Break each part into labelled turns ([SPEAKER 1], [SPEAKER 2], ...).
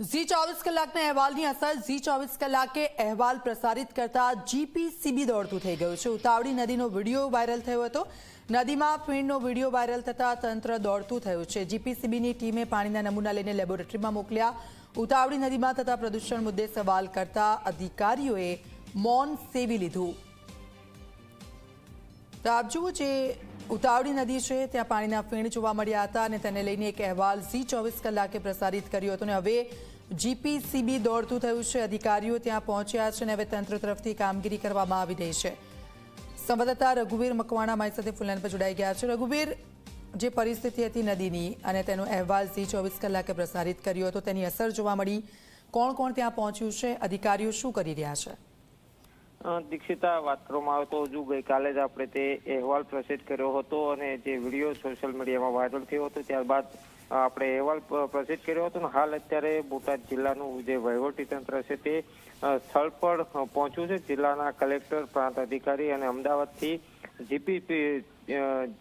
[SPEAKER 1] ઝી 24 કલાકના અહેવાલની અસર ઝી 24 કલાકે અહેવાલ પ્રસારિત કરતા જીપીસીબી દોડતું થઈ ગયું છે। ઉતાવળી નદીનો વિડીયો વાયરલ થયો હતો। નદીમાં ફીણનો વિડીયો વાયરલ થતા તંત્ર દોડતું થયું છે। જીપીસીબીની ટીમે પાણીના નમૂના લઈને લેબોરેટરીમાં મોકલ્યા। ઉતાવળી નદીમાં થતા પ્રદૂષણ મુદ્દે સવાલ કરતા અધિકારીઓએ મૌન સેવી લીધું। તો આપ જુઓ, જે ઉતાવળી નદી છે ત્યાં પાણીના ફીણ જોવા મળ્યા હતા અને તેને લઈને એક અહેવાલ ઝી 24 કલાકે પ્રસારિત કર્યો હતો અને હવે જીપીસીબી દોડતું થયું છે। અધિકારીઓ ત્યાં પહોંચ્યા છે અને હવે તંત્ર તરફથી કામગીરી કરવામાં આવી રહી છે। સંવાદદાતા રઘુવીર મકવાણા મારી સાથે ફોનલાઈન પર જોડાઈ ગયા છે। રઘુવીર, જે પરિસ્થિતિ હતી નદીની અને તેનો અહેવાલ ઝી 24 કલાકે પ્રસારિત કર્યો હતો, તેની અસર જોવા મળી, કોણ કોણ ત્યાં પહોંચ્યું છે, અધિકારીઓ શું કરી રહ્યા છે?
[SPEAKER 2] દીક્ષિતા, વાત કરવામાં આવે તો હજુ ગઈકાલે જ આપણે તે અહેવાલ પ્રસિદ્ધ કર્યો હતો અને જે વિડીયો સોશિયલ મીડિયામાં વાયરલ થયો હતો ત્યારબાદ આપણે અહેવાલ પ્રસિદ્ધ કર્યો હતો અને હાલ અત્યારે બોટાદ જિલ્લાનું જે વહીવટીતંત્ર છે તે સ્થળ પર પહોંચ્યું છે। જિલ્લાના કલેક્ટર, પ્રાંત અધિકારી અને અમદાવાદથી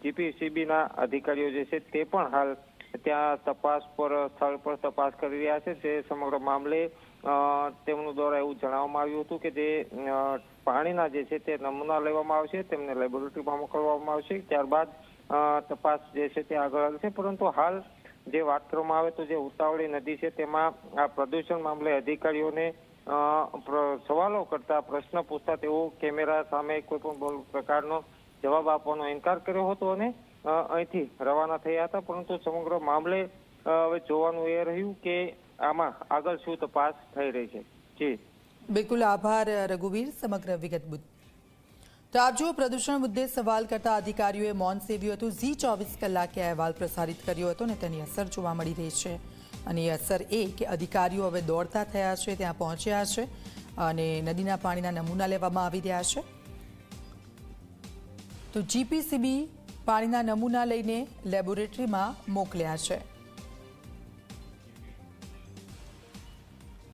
[SPEAKER 2] જીપીસીબીના અધિકારીઓ જે છે તે પણ હાલ ત્યાં સ્થળ પર તપાસ કરી રહ્યા છે। જે સમગ્ર મામલે તેમનું દ્વારા એવું જણાવવામાં આવ્યું હતું કે જે પાણીના જે છે તે નમૂના લેવામાં આવશે, તેમને લેબોરેટરીમાં મોકલવામાં આવશે, ત્યારબાદ તપાસ જે છે તે આગળ આવશે। પરંતુ હાલ જે વાત કરવામાં આવે તો જે ઉતાવળી નદી છે તેમાં આ પ્રદૂષણ મામલે અધિકારીઓને સવાલો કરતા, પ્રશ્ન પૂછતા તેઓ કેમેરા સામે કોઈ પણ પ્રકારનો જવાબ આપવાનો ઇનકાર કર્યો હતો અને અહીંથી રવાના થયા હતા। પરંતુ સમગ્ર મામલે હવે જોવાનું એ રહ્યું કે આમાં આગળ શું તપાસ થઈ રહી છે। જી
[SPEAKER 1] બિલકુલ, આભાર રઘુવીર સમગ્ર વિગત બુદ્ધ। તો આપ જુઓ, પ્રદૂષણ મુદ્દે સવાલ કરતા અધિકારીઓએ મૌન સેવ્યું હતું। ઝી 24 કલાકે અહેવાલ પ્રસારિત કર્યો હતો અને તેની અસર જોવા મળી રહી છે અને એ અસર એ કે અધિકારીઓ હવે દોડતા થયા છે, ત્યાં પહોંચ્યા છે અને નદીના પાણીના નમૂના લેવામાં આવી રહ્યા છે। તો જીપીસીબી પાણીના નમૂના લઈને લેબોરેટરીમાં મોકલ્યા છે।